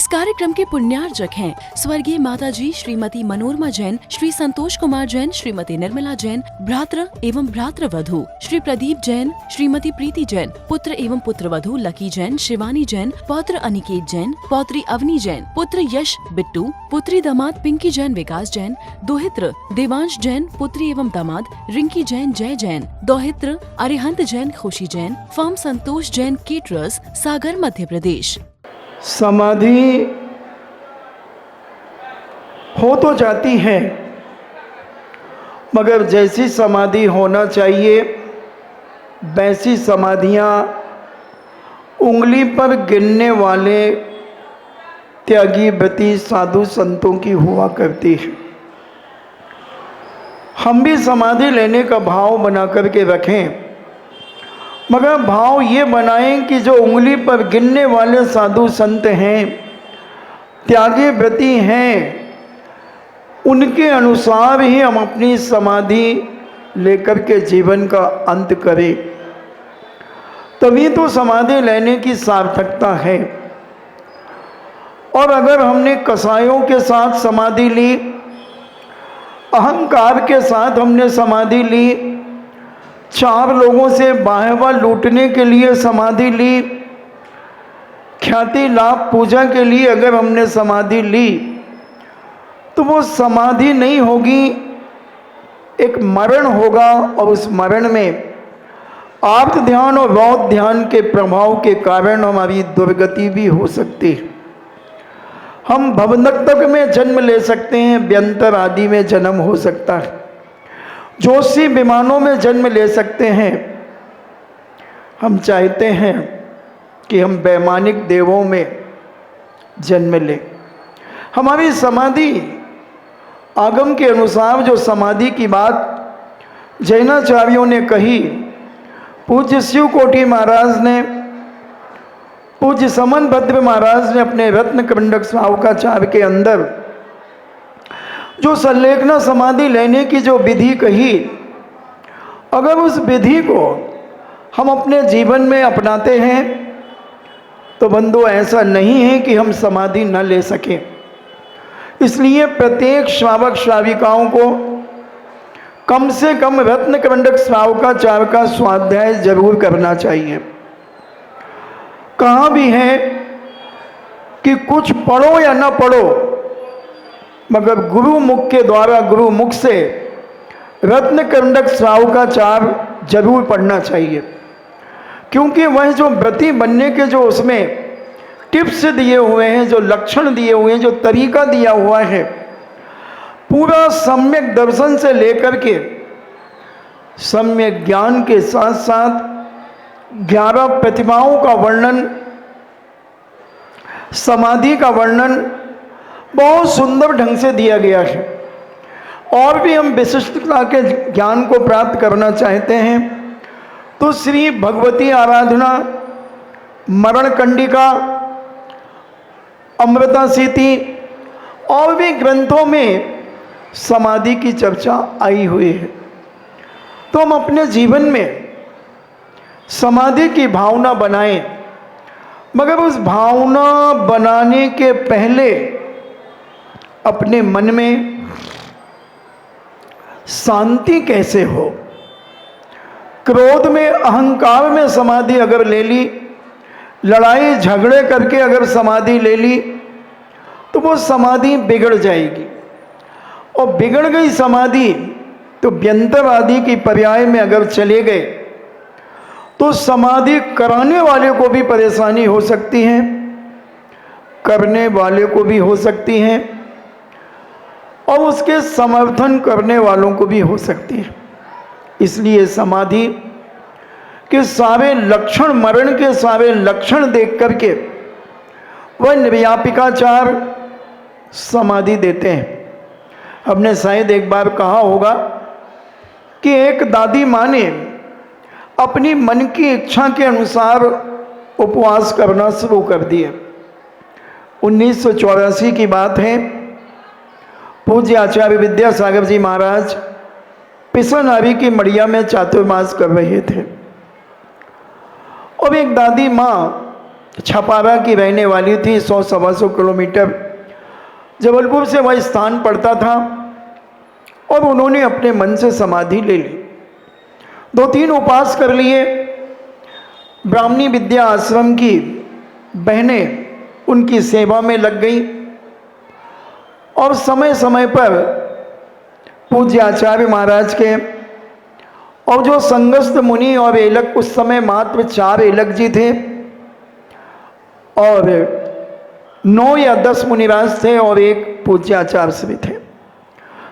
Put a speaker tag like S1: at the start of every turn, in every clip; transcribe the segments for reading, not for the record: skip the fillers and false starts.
S1: इस कार्यक्रम के पुण्यार्जक हैं स्वर्गीय माताजी श्रीमती मनोरमा जैन, श्री संतोष कुमार जैन, श्रीमती निर्मला जैन, भ्रातृ एवं भ्रातृवधू श्री प्रदीप जैन, श्रीमती प्रीति जैन, पुत्र एवं पुत्रवधू लकी जैन, शिवानी जैन, पौत्र अनिकेत जैन, पौत्री अवनी जैन, पुत्र यश बिट्टू, पुत्री दामाद पिंकी जैन, विकास जैन, दोहित्र देवांश जैन, पुत्री एवं दामाद रिंकी जैन, जय जैन, दोहित्र अरिहंत जैन, खुशी जैन, फर्म संतोष जैन केटरर्स, सागर मध्य प्रदेश।
S2: समाधि हो तो जाती है, मगर जैसी समाधि होना चाहिए वैसी समाधियां उंगली पर गिनने वाले त्यागी व्रती साधु संतों की हुआ करती है। हम भी समाधि लेने का भाव बना करके रखें, मगर भाव ये बनाएं कि जो उंगली पर गिनने वाले साधु संत हैं, त्यागी व्रती हैं, उनके अनुसार ही हम अपनी समाधि लेकर के जीवन का अंत करें, तभी तो समाधि लेने की सार्थकता है। और अगर हमने कसायों के साथ समाधि ली, अहंकार के साथ हमने समाधि ली, चार लोगों से वाहवा लूटने के लिए समाधि ली, ख्याति लाभ पूजा के लिए अगर हमने समाधि ली, तो वो समाधि नहीं होगी, एक मरण होगा। और उस मरण में आर्त ध्यान और रौद्र ध्यान के प्रभाव के कारण हमारी दुर्गति भी हो सकती है। हम भवनतक में जन्म ले सकते हैं, व्यंतर आदि में जन्म हो सकता है, जोशी विमानों में जन्म ले सकते हैं। हम चाहते हैं कि हम वैमानिक देवों में जन्म लें। हमारी समाधि आगम के अनुसार जो समाधि की बात जैनाचार्यों ने कही, पूज्य शिव कोटि महाराज ने, पूज्य समन भद्र महाराज ने अपने रत्न कंडक श्रावकाचार के अंदर जो संलेखना समाधि लेने की जो विधि कही, अगर उस विधि को हम अपने जीवन में अपनाते हैं तो बंधु ऐसा नहीं है कि हम समाधि न ले सकें। इसलिए प्रत्येक श्रावक श्राविकाओं को कम से कम रत्न कंडक श्रावकाचार का स्वाध्याय जरूर करना चाहिए। कहाँ भी है कि कुछ पढ़ो या ना पढ़ो, मगर गुरु मुख के द्वारा, गुरु मुख से रत्न कंडक श्रावकाचार जरूर पढ़ना चाहिए, क्योंकि वह जो व्रती बनने के जो उसमें टिप्स दिए हुए हैं, जो लक्षण दिए हुए हैं, जो तरीका दिया हुआ है, पूरा सम्यक दर्शन से लेकर के सम्यक ज्ञान के साथ साथ 11 प्रतिमाओं का वर्णन, समाधि का वर्णन बहुत सुंदर ढंग से दिया गया है। और भी हम विशिष्टता के ज्ञान को प्राप्त करना चाहते हैं तो श्री भगवती आराधना, मरण कंडिका, अमृता सीति और भी ग्रंथों में समाधि की चर्चा आई हुई है। तो हम अपने जीवन में समाधि की भावना बनाएं, मगर उस भावना बनाने के पहले अपने मन में शांति कैसे हो। क्रोध में, अहंकार में समाधि अगर ले ली, लड़ाई झगड़े करके अगर समाधि ले ली, तो वो समाधि बिगड़ जाएगी। और बिगड़ गई समाधि तो व्यंतर आदि की पर्याय में अगर चले गए तो समाधि कराने वाले को भी परेशानी हो सकती है, करने वाले को भी हो सकती है, और उसके समर्थन करने वालों को भी हो सकती है। इसलिए समाधि के सारे लक्षण, मरण के सारे लक्षण देख करके वह निर्व्यापिकाचार समाधि देते हैं। हमने शायद एक बार कहा होगा कि एक दादी माँ ने अपनी मन की इच्छा के अनुसार उपवास करना शुरू कर दिए। 1984 की बात है। पूज्य आचार्य विद्यासागर जी महाराज पिसनारी की मड़िया में चातुर्मास कर रहे थे और एक दादी माँ छपारा की रहने वाली थी। 100-125 किलोमीटर जबलपुर से वह स्थान पड़ता था और उन्होंने अपने मन से समाधि ले ली। 2-3 उपास कर लिए। ब्राह्मणी विद्या आश्रम की बहनें उनकी सेवा में लग गई और समय समय पर पूज्य आचार्य महाराज के और जो संगस्थ मुनि और एलक, उस समय मात्र 4 एलक जी थे और 9 या 10 मुनिराज थे और एक पूज्य आचार्य श्री थे।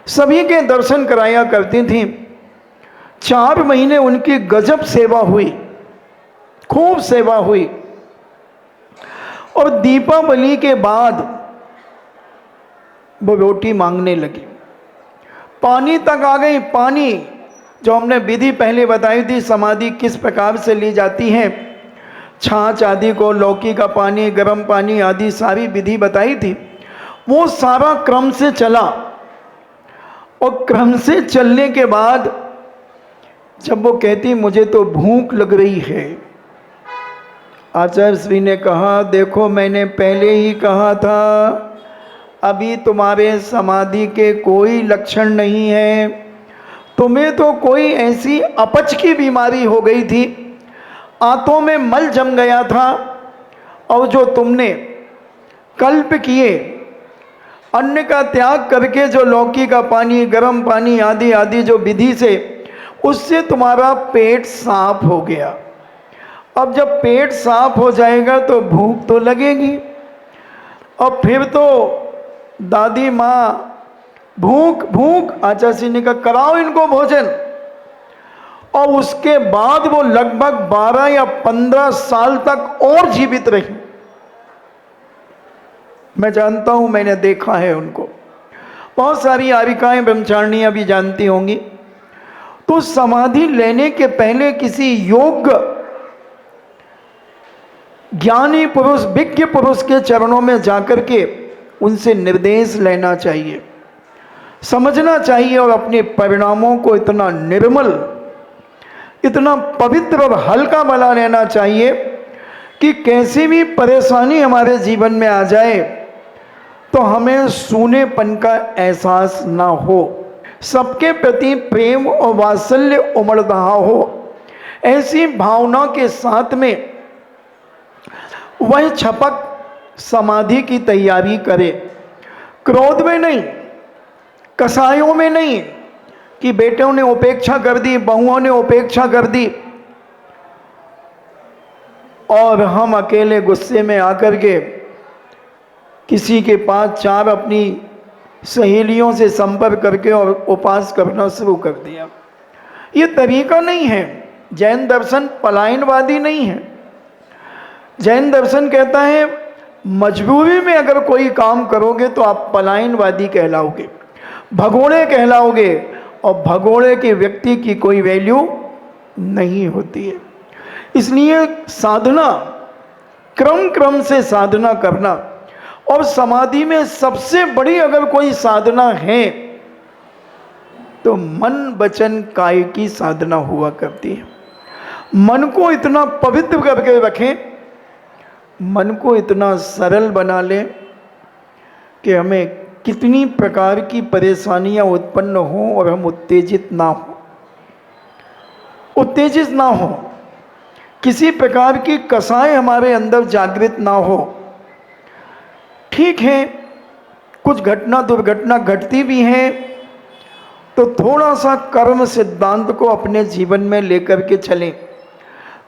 S2: सभी के दर्शन कराया करती थी। 4 महीने उनकी गजब सेवा हुई, खूब सेवा हुई। और दीपावली के बाद वो रोटी मांगने लगी। पानी तक आ गई। पानी जो हमने विधि पहले बताई थी, समाधि किस प्रकार से ली जाती है, छाछ आदि को, लौकी का पानी, गर्म पानी आदि सारी विधि बताई थी, वो सारा क्रम से चला। और क्रम से चलने के बाद जब वो कहती मुझे तो भूख लग रही है, आचार्य श्री ने कहा देखो मैंने पहले ही कहा था अभी तुम्हारे समाधि के कोई लक्षण नहीं है, तुम्हें तो कोई ऐसी अपच की बीमारी हो गई थी, आंतों में मल जम गया था और जो तुमने कल्प किए अन्न का त्याग करके जो लौकी का पानी, गर्म पानी आदि आदि जो विधि से, उससे तुम्हारा पेट साफ हो गया। अब जब पेट साफ हो जाएगा तो भूख तो लगेगी और फिर तो दादी माँ भूख भूख, आचार्य श्री ने कहा कराओ इनको भोजन। और उसके बाद वो लगभग 12 या 15 साल तक और जीवित रही। मैं जानता हूं, मैंने देखा है उनको। बहुत सारी आरिकाएं ब्रह्मचारिणियां भी जानती होंगी। तो समाधि लेने के पहले किसी योग्य ज्ञानी पुरुष, विज्ञ पुरुष के चरणों में जाकर के उनसे निर्देश लेना चाहिए, समझना चाहिए और अपने परिणामों को इतना निर्मल, इतना पवित्र और हल्का बना लेना चाहिए कि कैसी भी परेशानी हमारे जीवन में आ जाए तो हमें सूनेपन का एहसास ना हो, सबके प्रति प्रेम और वात्सल्य उमड़ रहा हो। ऐसी भावना के साथ में वह छपक समाधि की तैयारी करे, क्रोध में नहीं, कसायों में नहीं कि बेटों ने उपेक्षा कर दी, बहुओं ने उपेक्षा कर दी और हम अकेले गुस्से में आकर के किसी के पास 4 अपनी सहेलियों से संपर्क करके और उपास करना शुरू कर दिया। ये तरीका नहीं है। जैन दर्शन पलायनवादी नहीं है। जैन दर्शन कहता है मजबूरी में अगर कोई काम करोगे तो आप पलायनवादी कहलाओगे, भगोड़े कहलाओगे और भगोड़े के व्यक्ति की कोई वैल्यू नहीं होती है। इसलिए साधना, क्रम क्रम से साधना करना, और समाधि में सबसे बड़ी अगर कोई साधना है तो मन वचन काय की साधना हुआ करती है। मन को इतना पवित्र करके रखें, मन को इतना सरल बना लें कि हमें कितनी प्रकार की परेशानियां उत्पन्न हों और हम उत्तेजित ना हो, उत्तेजित ना हो, किसी प्रकार की कसाई हमारे अंदर जागृत ना हो। ठीक है, कुछ घटना दुर्घटना घटती भी है तो थोड़ा सा कर्म सिद्धांत को अपने जीवन में लेकर के चलें,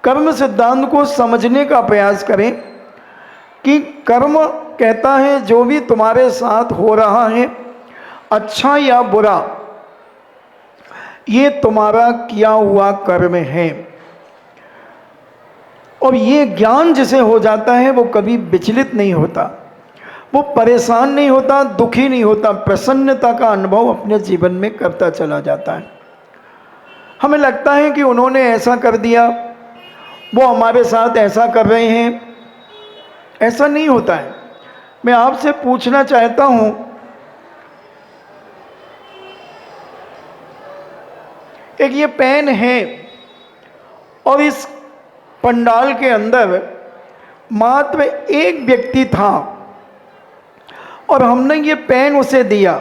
S2: कर्म सिद्धांत को समझने का प्रयास करें कि कर्म कहता है जो भी तुम्हारे साथ हो रहा है, अच्छा या बुरा, ये तुम्हारा किया हुआ कर्म है। और ये ज्ञान जिसे हो जाता है वो कभी विचलित नहीं होता, वो परेशान नहीं होता, दुखी नहीं होता, प्रसन्नता का अनुभव अपने जीवन में करता चला जाता है। हमें लगता है कि उन्होंने ऐसा कर दिया, वो हमारे साथ ऐसा कर रहे हैं, ऐसा नहीं होता है। मैं आपसे पूछना चाहता हूं, एक ये पेन है और इस पंडाल के अंदर मात्र एक व्यक्ति था और हमने ये पेन उसे दिया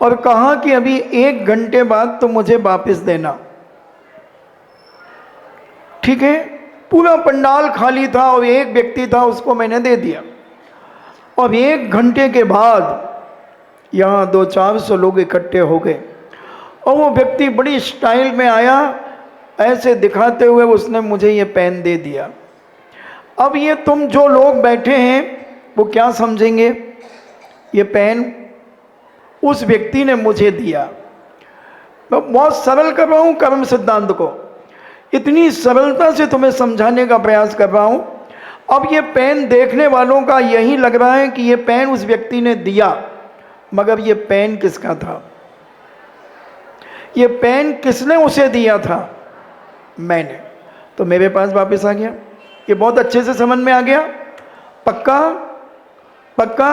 S2: और कहा कि अभी 1 घंटे बाद तो मुझे वापस देना। ठीक है, पूरा पंडाल खाली था और एक व्यक्ति था, उसको मैंने दे दिया। और 1 घंटे के बाद यहाँ 200-400 लोग इकट्ठे हो गए और वो व्यक्ति बड़ी स्टाइल में आया, ऐसे दिखाते हुए उसने मुझे ये पेन दे दिया। अब ये तुम जो लोग बैठे हैं वो क्या समझेंगे, ये पेन उस व्यक्ति ने मुझे दिया। मैं बहुत सरल कर रहा हूँ कर्म सिद्धांत को, इतनी सरलता से तुम्हें समझाने का प्रयास कर रहा हूँ। अब ये पेन देखने वालों का यही लग रहा है कि ये पेन उस व्यक्ति ने दिया, मगर ये पेन किसका था? ये पेन किसने उसे दिया था? मैंने। तो मेरे पास वापस आ गया। ये बहुत अच्छे से समझ में आ गया? पक्का? पक्का?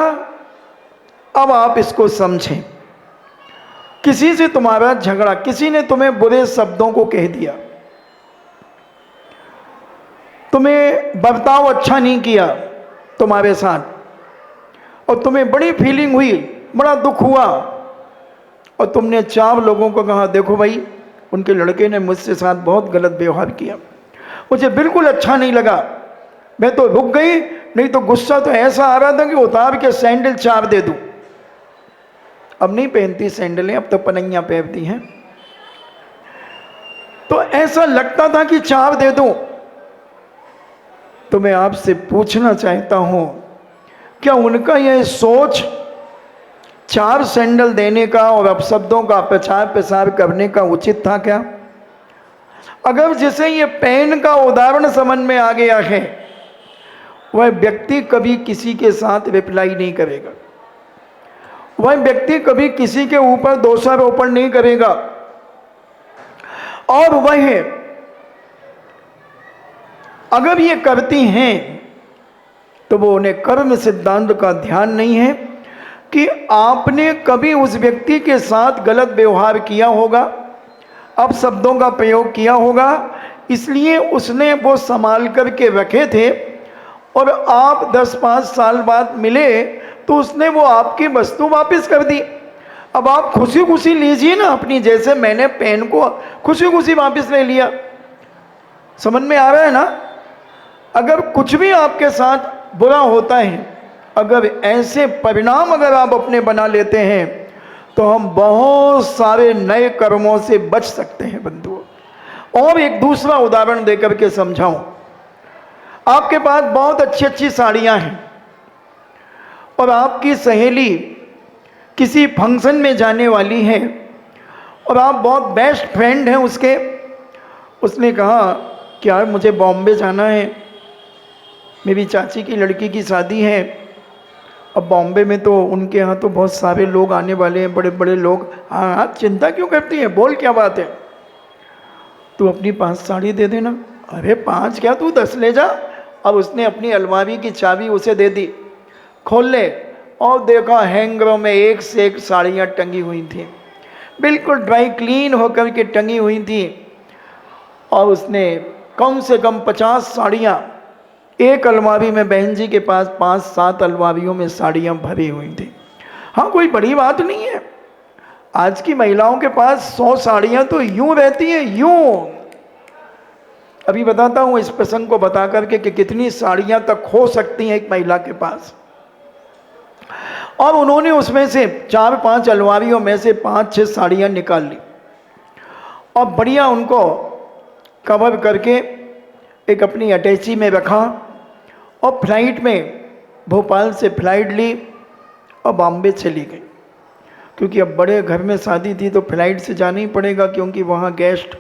S2: अब आप इसको समझें। किसी से तुम्हारा झगड़ा, किसी ने तुम्हें बुरे शब्दों को कह दिया, तुम्हें बर्ताव अच्छा नहीं किया तुम्हारे साथ, और तुम्हें बड़ी फीलिंग हुई, बड़ा दुख हुआ, और तुमने 4 लोगों को कहा देखो भाई उनके लड़के ने मुझसे साथ बहुत गलत व्यवहार किया, मुझे बिल्कुल अच्छा नहीं लगा, मैं तो रुक गई, नहीं तो गुस्सा तो ऐसा आ रहा था कि उतार के सैंडल 4 दे दूं। अब नहीं पहनती सैंडलें, अब तो पनैया पहनती हैं। तो ऐसा लगता था कि 4 दे दूं। तो मैं आपसे पूछना चाहता हूं, क्या उनका यह सोच 4 सैंडल देने का और अपशब्दों का प्रचार प्रसार करने का उचित था क्या? अगर जिसे ये पेन का उदाहरण समझ में आ गया है, वह व्यक्ति कभी किसी के साथ रिप्लाई नहीं करेगा, वह व्यक्ति कभी किसी के ऊपर दोषारोपण नहीं करेगा, और वह अगर ये करती हैं तो वो उन्हें कर्म सिद्धांत का ध्यान नहीं है कि आपने कभी उस व्यक्ति के साथ गलत व्यवहार किया होगा, अब शब्दों का प्रयोग किया होगा, इसलिए उसने वो संभाल करके रखे थे, और आप 10-5 साल बाद मिले तो उसने वो आपकी वस्तु वापस कर दी। अब आप खुशी खुशी लीजिए ना अपनी, जैसे मैंने पेन को खुशी खुशी वापस ले लिया। समझ में आ रहा है ना? अगर कुछ भी आपके साथ बुरा होता है, अगर ऐसे परिणाम अगर आप अपने बना लेते हैं, तो हम बहुत सारे नए कर्मों से बच सकते हैं बंधुओं। और एक दूसरा उदाहरण देकर के समझाऊं। आपके पास बहुत अच्छी अच्छी साड़ियां हैं और आपकी सहेली किसी फंक्शन में जाने वाली है और आप बहुत बेस्ट फ्रेंड हैं उसके। उसने कहा कि यार मुझे बॉम्बे जाना है, मेरी चाची की लड़की की शादी है। अब बॉम्बे में तो उनके यहाँ तो बहुत सारे लोग आने वाले हैं, बड़े बड़े लोग। हाँ हाँ, चिंता क्यों करती है, बोल क्या बात है, तू अपनी 5 साड़ी दे देना। अरे 5 क्या, तू 10 ले जा। अब उसने अपनी अलमारी की चाबी उसे दे दी, खोल ले, और देखा हैंगरों में एक से एक साड़ियाँ टंगी हुई थी, बिल्कुल ड्राई क्लीन होकर के टंगी हुई थी। और उसने कम से कम 50 साड़ियाँ एक अलमारी में, बहन जी के पास 5-7 अलमारियों में साड़ियाँ भरी हुई थी। हाँ, कोई बड़ी बात नहीं है, आज की महिलाओं के पास 100 साड़ियाँ तो यूं रहती हैं, यूं। अभी बताता हूँ इस प्रसंग को बता करके कि कितनी साड़ियाँ तक हो सकती हैं एक महिला के पास। और उन्होंने उसमें से 4-5 अलमारियों में से 5-6 साड़ियाँ निकाल ली और बढ़िया उनको कवर करके एक अपनी अटैची में रखा, और फ्लाइट में, भोपाल से फ्लाइट ली और बॉम्बे चली गई। क्योंकि अब बड़े घर में शादी थी तो फ्लाइट से जाना ही पड़ेगा, क्योंकि वहाँ गेस्ट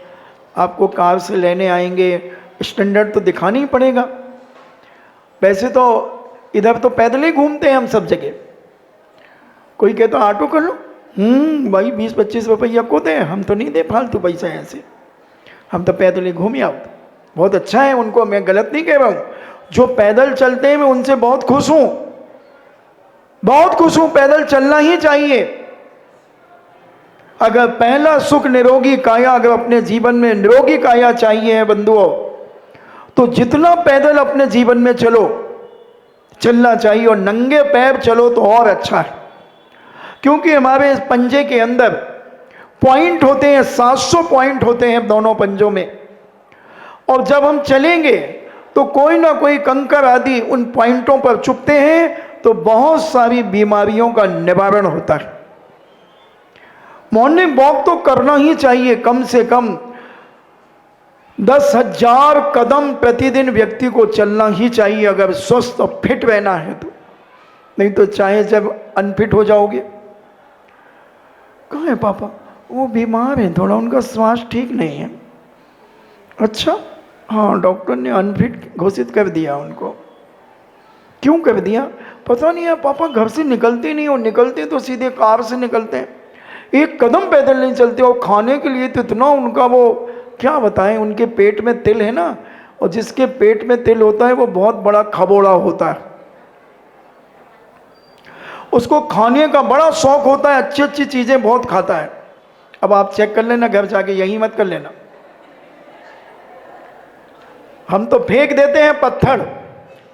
S2: आपको कार से लेने आएंगे, स्टैंडर्ड तो दिखाना ही पड़ेगा। वैसे तो इधर तो पैदल ही घूमते हैं हम सब जगह। कोई कहता ऑटो कर लो, भाई 20-25 रुपया को दे, हम तो नहीं दे फालतू पैसा ऐसे, हम तो पैदल ही घूम आओ। बहुत अच्छा है उनको, मैं गलत नहीं कह रहा हूँ, जो पैदल चलते हैं मैं उनसे बहुत खुश हूँ, बहुत खुश हूँ, पैदल चलना ही चाहिए। अगर पहला सुख निरोगी काया, अगर अपने जीवन में निरोगी काया चाहिए है बंधुओं, तो जितना पैदल अपने जीवन में चलना चाहिए, और नंगे पैर चलो तो और अच्छा है, क्योंकि हमारे इस पंजे के अंदर पॉइंट होते हैं, 700 पॉइंट होते हैं दोनों पंजों में, और जब हम चलेंगे तो कोई ना कोई कंकर आदि उन पॉइंटों पर चुभते हैं, तो बहुत सारी बीमारियों का निवारण होता है। मॉर्निंग वॉक तो करना ही चाहिए, कम से कम 10,000 कदम प्रतिदिन व्यक्ति को चलना ही चाहिए, अगर स्वस्थ और फिट रहना है तो। नहीं तो चाहे जब अनफिट हो जाओगे। कहाँ है पापा? वो बीमार है थोड़ा, उनका स्वास्थ्य ठीक नहीं है। अच्छा, हाँ, डॉक्टर ने अनफिट घोषित कर दिया उनको। क्यों कर दिया पता नहीं है पापा, घर से निकलते नहीं, और निकलते तो सीधे कार से निकलते हैं, एक कदम पैदल नहीं चलते, और खाने के लिए तो इतना उनका, वो क्या बताएं, उनके पेट में तिल है ना, और जिसके पेट में तिल होता है वो बहुत बड़ा खबोड़ा होता है, उसको खाने का बड़ा शौक होता है, अच्छी अच्छी चीज़ें बहुत खाता है। अब आप चेक कर लेना घर जाके, यही मत कर लेना। हम तो फेंक देते हैं पत्थर,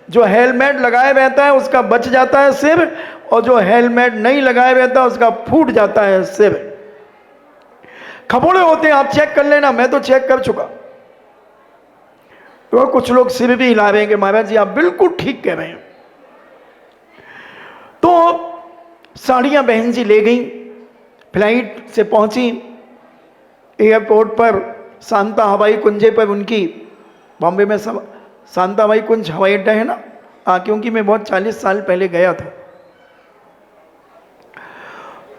S2: जो हेलमेट लगाए रहता है उसका बच जाता है सिर, और जो हेलमेट नहीं लगाए रहता उसका फूट जाता है सिर। खबोड़े होते हैं, आप चेक कर लेना, मैं तो चेक कर चुका। तो कुछ लोग सिर भी हिला रहे हैं कि महाराज जी आप बिल्कुल ठीक कह रहे हैं। तो साड़ियां बहन जी ले गई, फ्लाइट से पहुंची एयरपोर्ट पर, शांता हवाई कुंजे पर उनकी, बॉम्बे में सब शांता हवाई कुंज हवाई अड्डा है ना, क्योंकि मैं बहुत 40 साल पहले गया था,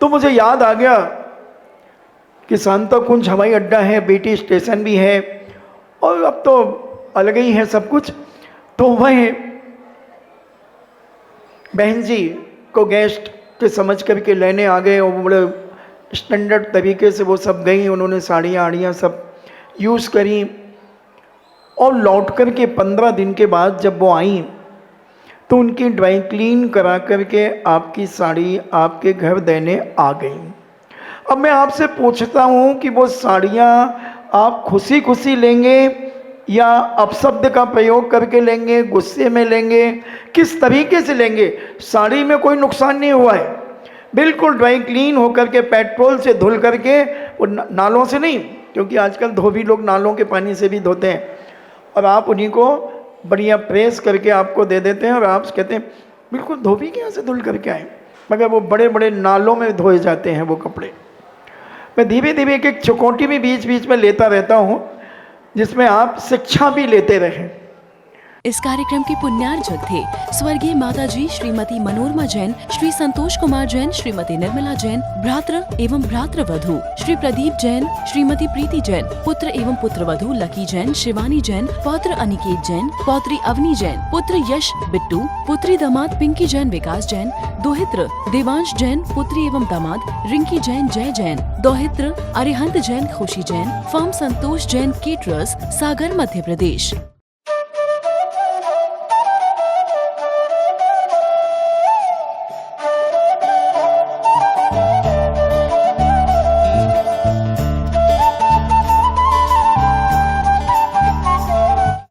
S2: तो मुझे याद आ गया कि शांता कुंज हवाई अड्डा है, बेटी स्टेशन भी है, और अब तो अलग ही है सब कुछ। तो वह बहन जी को गेस्ट के समझ करके लेने आ गए, और बड़े स्टैंडर्ड तरीके से वो सब गई, उन्होंने साड़ियाँ आड़ियाँ सब यूज़ करी, और लौट कर के 15 दिन के बाद जब वो आई तो उनकी ड्राई क्लीन करा करके आपकी साड़ी आपके घर देने आ गई। अब मैं आपसे पूछता हूँ कि वो साड़ियाँ आप खुशी खुशी लेंगे या अपशब्द का प्रयोग करके लेंगे, गुस्से में लेंगे, किस तरीके से लेंगे? साड़ी में कोई नुकसान नहीं हुआ है, बिल्कुल ड्राई क्लीन होकर के पेट्रोल से धुल करके, वो नालों से नहीं, क्योंकि आजकल धोबी लोग नालों के पानी से भी धोते हैं, और आप उन्हीं को बढ़िया प्रेस करके आपको दे देते हैं, और आप कहते हैं बिल्कुल धोबी के यहाँ से धुल करके आए, मगर वो बड़े बड़े नालों में धोए जाते हैं वो कपड़े। मैं धीरे धीरे एक चुकौटी भी बीच बीच में लेता रहता हूँ, जिसमें आप शिक्षा भी लेते रहें।
S1: इस कार्यक्रम के पुण्यार्जक थे स्वर्गीय माताजी श्रीमती मनोरमा जैन, श्री संतोष कुमार जैन, श्रीमती निर्मला जैन, भ्रातृ एवं भ्रातृवधू श्री प्रदीप जैन, श्रीमती प्रीति जैन, पुत्र एवं पुत्रवधू लकी जैन, शिवानी जैन, पौत्र अनिकेत जैन, पौत्री अवनी जैन, पुत्र यश बिट्टू, पुत्री दामाद पिंकी जैन विकास जैन, दोहित्र देवांश जैन, पुत्री एवं दामाद रिंकी जैन जय जैन, दोहित्र अरिहंत जैन खुशी जैन, फर्म संतोष जैन केटरर्स, सागर मध्य प्रदेश।